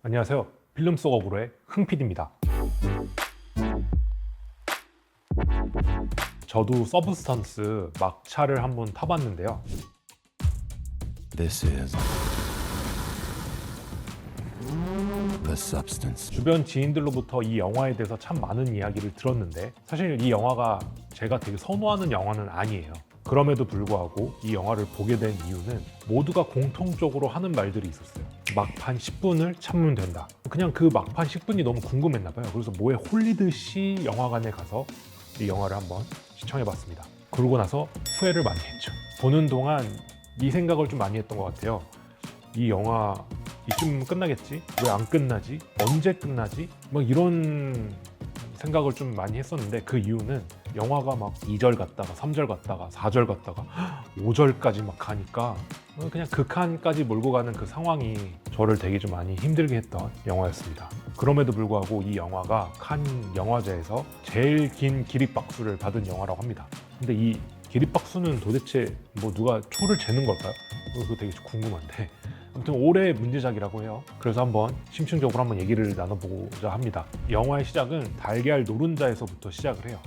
안녕하세요. 필름 속 어그로의 흥PD입니다. 저도 서브스턴스 막차를 한번 타봤는데요. This is the substance. 주변 지인들로부터 이 영화에 대해서 참 많은 이야기를 들었는데 사실 이 영화가 제가 되게 선호하는 영화는 아니에요. 그럼에도 불구하고 이 영화를 보게 된 이유는 모두가 공통적으로 하는 말들이 있었어요. 막판 10분을 참으면 된다. 그냥 그 막판 10분이 너무 궁금했나 봐요. 그래서 뭐에 홀리듯이 영화관에 가서 이 영화를 한번 시청해봤습니다. 그러고 나서 후회를 많이 했죠. 보는 동안 이 생각을 좀 많이 했던 것 같아요. 이 영화 이쯤 끝나겠지? 왜 안 끝나지? 언제 끝나지? 뭐 이런 생각을 좀 많이 했었는데 그 이유는 영화가 막 2절 갔다가 3절 갔다가 4절 갔다가 5절까지 막 가니까 그냥 극한까지 몰고 가는 그 상황이 저를 되게 좀 많이 힘들게 했던 영화였습니다. 그럼에도 불구하고 이 영화가 칸 영화제에서 제일 긴 기립박수를 받은 영화라고 합니다. 근데 이 기립박수는 도대체 뭐 누가 초를 재는 걸까요? 그거 되게 궁금한데 아무튼 올해의 문제작이라고 해요. 그래서 한번 심층적으로 한번 얘기를 나눠보고자 합니다. 영화의 시작은 달걀 노른자에서부터 시작을 해요.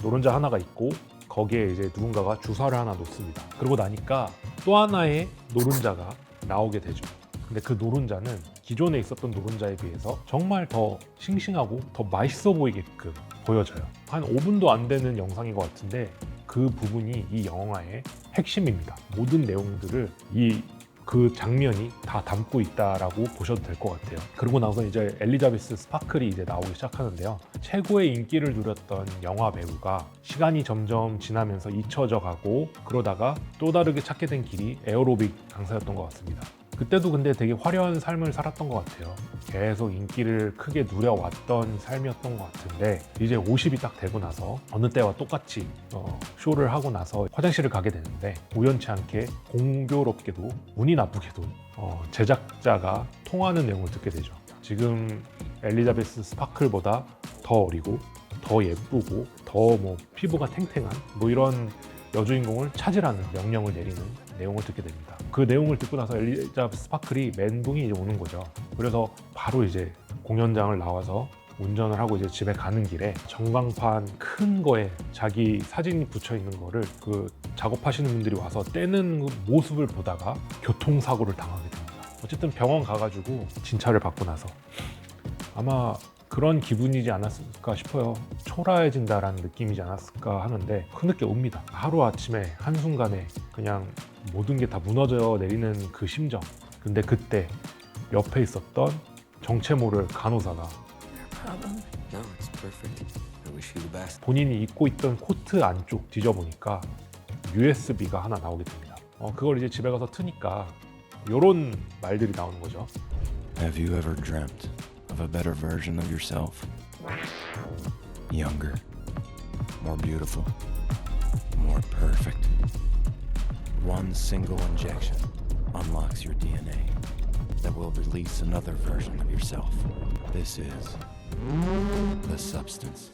노른자 하나가 있고 거기에 이제 누군가가 주사를 하나 놓습니다. 그러고 나니까 또 하나의 노른자가 나오게 되죠. 근데 그 노른자는 기존에 있었던 노른자에 비해서 정말 더 싱싱하고 더 맛있어 보이게끔 보여져요. 한 5분도 안 되는 영상인 것 같은데 그 부분이 이 영화의 핵심입니다. 모든 내용들을 그 장면이 다 담고 있다라고 보셔도 될 것 같아요. 그러고 나서 이제 엘리자베스 스파클이 이제 나오기 시작하는데요. 최고의 인기를 누렸던 영화 배우가 시간이 점점 지나면서 잊혀져 가고 그러다가 또 다르게 찾게 된 길이 에어로빅 강사였던 것 같습니다. 그때도 근데 되게 화려한 삶을 살았던 것 같아요. 계속 인기를 크게 누려왔던 삶이었던 것 같은데 이제 50이 딱 되고 나서 어느 때와 똑같이 쇼를 하고 나서 화장실을 가게 되는데 우연치 않게 공교롭게도 운이 나쁘게도 제작자가 통화하는 내용을 듣게 되죠. 지금 엘리자베스 스파클보다 더 어리고 더 예쁘고 더 뭐 피부가 탱탱한 뭐 이런 여주인공을 찾으라는 명령을 내리는 내용을 듣게 됩니다. 그 내용을 듣고 나서 엘리자베스 스파클이 멘붕이 이제 오는 거죠. 그래서 바로 이제 공연장을 나와서 운전을 하고 이제 집에 가는 길에 전광판 큰 거에 자기 사진이 붙여 있는 거를 그 작업하시는 분들이 와서 떼는 모습을 보다가 교통사고를 당하게 됩니다. 어쨌든 병원 가가지고 진찰을 받고 나서 아마 그런 기분이지 않았을까 싶어요. 초라해진다라는 느낌이지 않았을까 하는데 흐느껴 옵니다. 하루아침에 한순간에 그냥 모든 게 다 무너져 내리는 그 심정. 근데 그때 옆에 있었던 정체 모를 간호사가 No, it's perfect. I wish you the best. 본인이 입고 있던 코트 안쪽 뒤져보니까 USB가 하나 나오게 됩니다. 그걸 이제 집에 가서 트니까 이런 말들이 나오는 거죠. Have you ever dreamt of a better version of yourself? Younger, more beautiful, more perfect. One single injection unlocks your DNA that will release another version of yourself. This is the substance.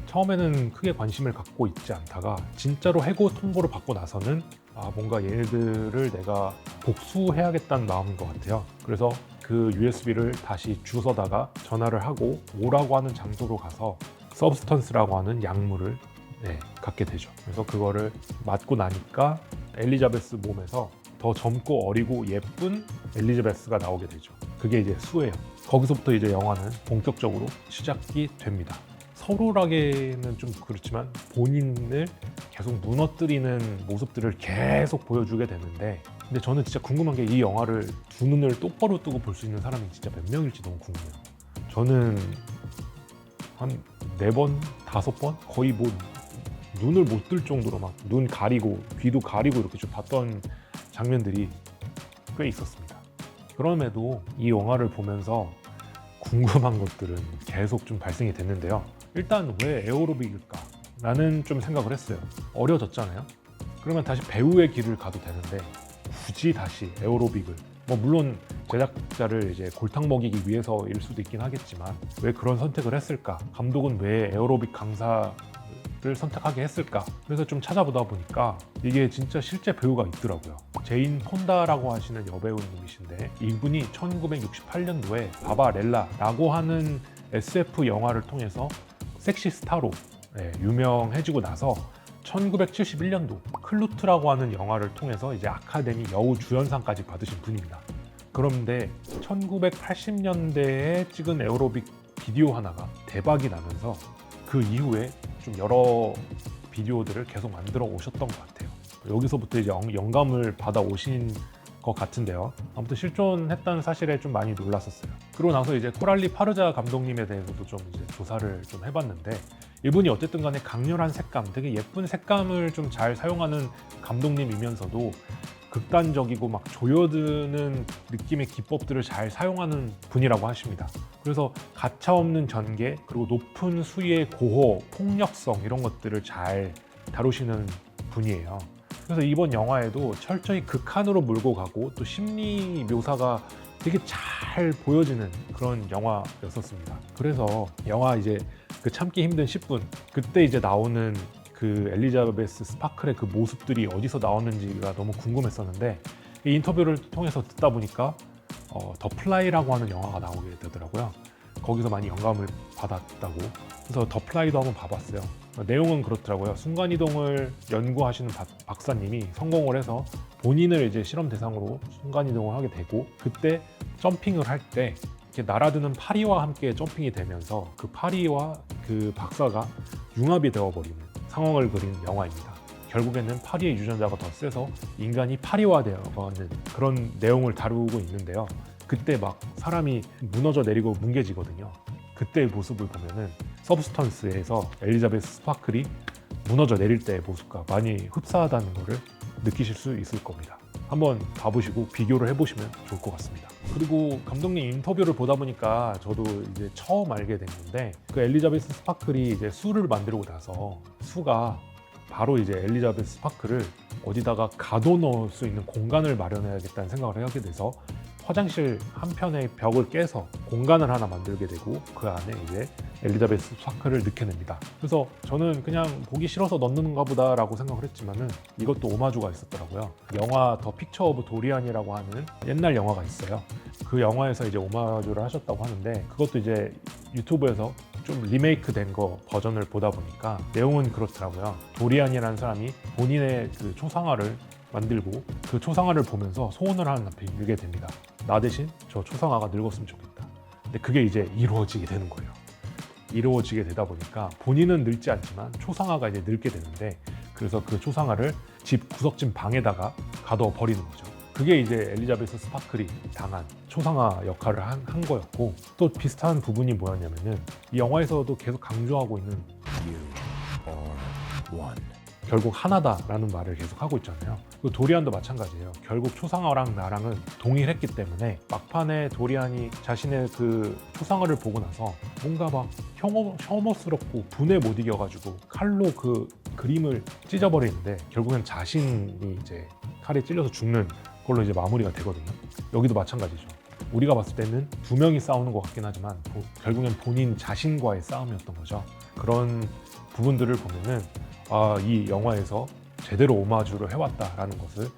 처음에는 크게 관심을 갖고 있지 않다가 진짜로 해고 통보를 받고 나서는 뭔가 얘네들을 내가 복수해야겠다는 마음인 것 같아요. 그래서 그 USB를 다시 주워다가 전화를 하고 오라고 하는 장소로 가서 서브스턴스라고 하는 약물을 갖게 되죠. 그래서 그거를 맞고 나니까 엘리자베스 몸에서 더 젊고 어리고 예쁜 엘리자베스가 나오게 되죠. 그게 이제 수예요. 거기서부터 이제 영화는 본격적으로 시작이 됩니다. 서로라기는 좀 그렇지만 본인을 계속 무너뜨리는 모습들을 계속 보여주게 되는데 근데 저는 진짜 궁금한 게 이 영화를 두 눈을 똑바로 뜨고 볼 수 있는 사람이 진짜 몇 명일지 너무 궁금해요. 저는 한 4번, 5번 거의 뭐 눈을 못 뜰 정도로 막 눈 가리고 귀도 가리고 이렇게 좀 봤던 장면들이 꽤 있었습니다. 그럼에도 이 영화를 보면서 궁금한 것들은 계속 좀 발생이 됐는데요. 일단 왜 에어로빅일까? 라는 좀 생각을 했어요. 어려졌잖아요. 그러면 다시 배우의 길을 가도 되는데 굳이 다시 에어로빅을 물론 제작자를 이제 골탕 먹이기 위해서일 수도 있긴 하겠지만 왜 그런 선택을 했을까? 감독은 왜 에어로빅 강사 를 선택하게 했을까? 그래서 좀 찾아보다 보니까 이게 진짜 실제 배우가 있더라고요. 제인 폰다라고 하시는 여배우님이신데 이분이 1968년도에 바바렐라라고 하는 SF 영화를 통해서 섹시 스타로 유명해지고 나서 1971년도 클루트라고 하는 영화를 통해서 이제 아카데미 여우 주연상까지 받으신 분입니다. 그런데 1980년대에 찍은 에어로빅 비디오 하나가 대박이 나면서 그 이후에 좀 여러 비디오들을 계속 만들어 오셨던 것 같아요. 여기서부터 이제 영감을 받아 오신 것 같은데요. 아무튼 실존했다는 사실에 좀 많이 놀랐었어요. 그러고 나서 이제 코랄리 파르자 감독님에 대해서도 좀 이제 조사를 좀 해봤는데 이분이 어쨌든 간에 강렬한 색감, 되게 예쁜 색감을 좀 잘 사용하는 감독님이면서도 극단적이고 막 조여드는 느낌의 기법들을 잘 사용하는 분이라고 하십니다. 그래서 가차없는 전개, 그리고 높은 수위의 고호, 폭력성 이런 것들을 잘 다루시는 분이에요. 그래서 이번 영화에도 철저히 극한으로 몰고 가고 또 심리 묘사가 되게 잘 보여지는 그런 영화였었습니다. 그래서 영화 이제 그 참기 힘든 10분, 그때 이제 나오는 그 엘리자베스 스파클의 그 모습들이 어디서 나왔는지가 너무 궁금했었는데 이 인터뷰를 통해서 듣다 보니까 더 플라이라고 하는 영화가 나오게 되더라고요. 거기서 많이 영감을 받았다고. 그래서 더 플라이도 한번 봐봤어요. 내용은 그렇더라고요. 순간이동을 연구하시는 박사님이 성공을 해서 본인을 이제 실험 대상으로 순간이동을 하게 되고 그때 점핑을 할 때 이렇게 날아드는 파리와 함께 점핑이 되면서 그 파리와 그 박사가 융합이 되어버리는 상황을 그리는 영화입니다. 결국에는 파리의 유전자가 더 세서 인간이 파리화되어가는 그런 내용을 다루고 있는데요. 그때 막 사람이 무너져 내리고 뭉개지거든요. 그때의 모습을 보면은 서브스턴스에서 엘리자베스 스파클이 무너져 내릴 때의 모습과 많이 흡사하다는 것을 느끼실 수 있을 겁니다. 한번 봐보시고 비교를 해보시면 좋을 것 같습니다. 그리고 감독님 인터뷰를 보다 보니까 저도 이제 처음 알게 된 건데 그 엘리자베스 스파클이 이제 수를 만들고 나서 수가 바로 이제 엘리자베스 스파클을 어디다가 가둬놓을 수 있는 공간을 마련해야겠다는 생각을 하게 돼서 화장실 한편의 벽을 깨서 공간을 하나 만들게 되고 그 안에 이제 엘리자베스 스파클을 넣게 됩니다. 그래서 저는 그냥 보기 싫어서 넣는가 보다라고 생각을 했지만은 이것도 오마주가 있었더라고요. 영화 더 픽처 오브 도리안이라고 하는 옛날 영화가 있어요. 그 영화에서 이제 오마주를 하셨다고 하는데 그것도 이제 유튜브에서 좀 리메이크 된 거 버전을 보다 보니까 내용은 그렇더라고요. 도리안이라는 사람이 본인의 그 초상화를 만들고 그 초상화를 보면서 소원을 하는 앞에 이르게 됩니다. 나 대신 저 초상화가 늙었으면 좋겠다. 근데 그게 이제 이루어지게 되는 거예요. 이루어지게 되다 보니까 본인은 늙지 않지만 초상화가 이제 늙게 되는데 그래서 그 초상화를 집 구석진 방에다가 가둬 버리는 거죠. 그게 이제 엘리자베스 스파클이 당한 초상화 역할을 한 거였고 또 비슷한 부분이 뭐였냐면은 이 영화에서도 계속 강조하고 있는 You are one. 결국 하나다라는 말을 계속 하고 있잖아요. 도리안도 마찬가지예요. 결국 초상화랑 나랑은 동일했기 때문에 막판에 도리안이 자신의 그 초상화를 보고 나서 뭔가 막 혐오스럽고 분에 못 이겨가지고 칼로 그 그림을 찢어버리는데 결국엔 자신이 이제 칼에 찔려서 죽는 걸로 이제 마무리가 되거든요. 여기도 마찬가지죠. 우리가 봤을 때는 두 명이 싸우는 것 같긴 하지만 결국엔 본인 자신과의 싸움이었던 거죠. 그런 부분들을 보면은 이 영화에서 제대로 오마주를 해왔다라는 것을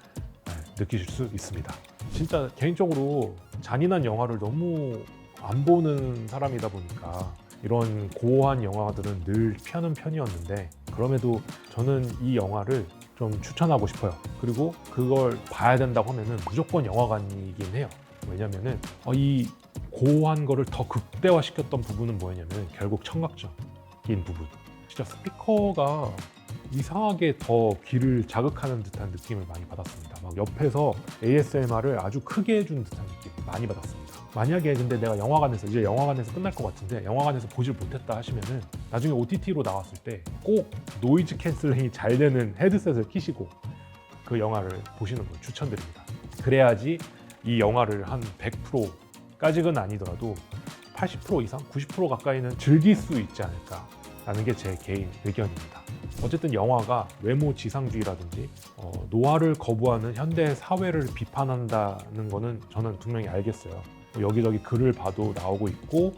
느끼실 수 있습니다. 진짜 개인적으로 잔인한 영화를 너무 안 보는 사람이다 보니까 이런 고어한 영화들은 늘 피하는 편이었는데 그럼에도 저는 이 영화를 좀 추천하고 싶어요. 그리고 그걸 봐야 된다고 하면은 무조건 영화관이긴 해요. 왜냐면은 이 고어한 거를 더 극대화시켰던 부분은 뭐였냐면 결국 청각적인 부분. 진짜 스피커가 이상하게 더 귀를 자극하는 듯한 느낌을 많이 받았습니다. 막 옆에서 ASMR을 아주 크게 해준 듯한 느낌 많이 받았습니다. 만약에 근데 내가 영화관에서 이제 영화관에서 끝날 것 같은데 영화관에서 보질 못했다 하시면은 나중에 OTT로 나왔을 때 꼭 노이즈 캔슬링이 잘 되는 헤드셋을 끼시고 그 영화를 보시는 걸 추천드립니다. 그래야지 이 영화를 한 100%까지는 아니더라도 80% 이상, 90% 가까이는 즐길 수 있지 않을까라는 게 제 개인 의견입니다. 어쨌든 영화가 외모 지상주의라든지 노화를 거부하는 현대 사회를 비판한다는 거는 저는 분명히 알겠어요. 여기저기 글을 봐도 나오고 있고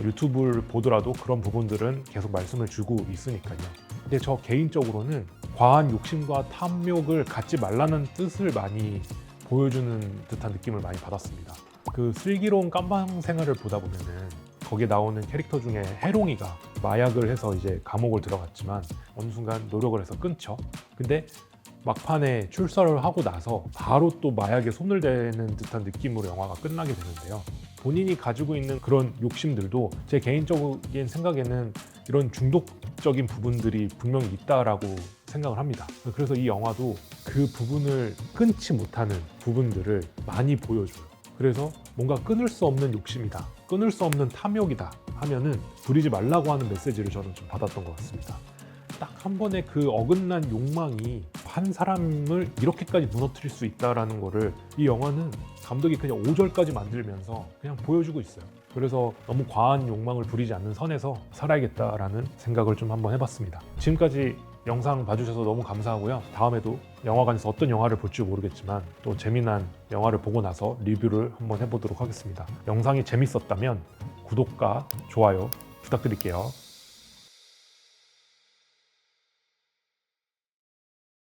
유튜브를 보더라도 그런 부분들은 계속 말씀을 주고 있으니까요. 근데 저 개인적으로는 과한 욕심과 탐욕을 갖지 말라는 뜻을 많이 보여주는 듯한 느낌을 많이 받았습니다. 그 슬기로운 깜방 생활을 보다 보면은 거기에 나오는 캐릭터 중에 해롱이가 마약을 해서 이제 감옥을 들어갔지만 어느 순간 노력을 해서 끊죠. 근데 막판에 출소를 하고 나서 바로 또 마약에 손을 대는 듯한 느낌으로 영화가 끝나게 되는데요. 본인이 가지고 있는 그런 욕심들도 제 개인적인 생각에는 이런 중독적인 부분들이 분명히 있다라고 생각을 합니다. 그래서 이 영화도 그 부분을 끊지 못하는 부분들을 많이 보여줘요. 그래서 뭔가 끊을 수 없는 욕심이다, 끊을 수 없는 탐욕이다 하면은 부리지 말라고 하는 메시지를 저는 좀 받았던 것 같습니다. 딱 한 번의 그 어긋난 욕망이 한 사람을 이렇게까지 무너뜨릴 수 있다라는 거를 이 영화는 감독이 그냥 5절까지 만들면서 그냥 보여주고 있어요. 그래서 너무 과한 욕망을 부리지 않는 선에서 살아야겠다라는 생각을 좀 한번 해봤습니다. 지금까지 영상 봐주셔서 너무 감사하고요. 다음에도 영화관에서 어떤 영화를 볼지 모르겠지만 또 재미난 영화를 보고 나서 리뷰를 한번 해보도록 하겠습니다. 영상이 재밌었다면 구독과 좋아요 부탁드릴게요.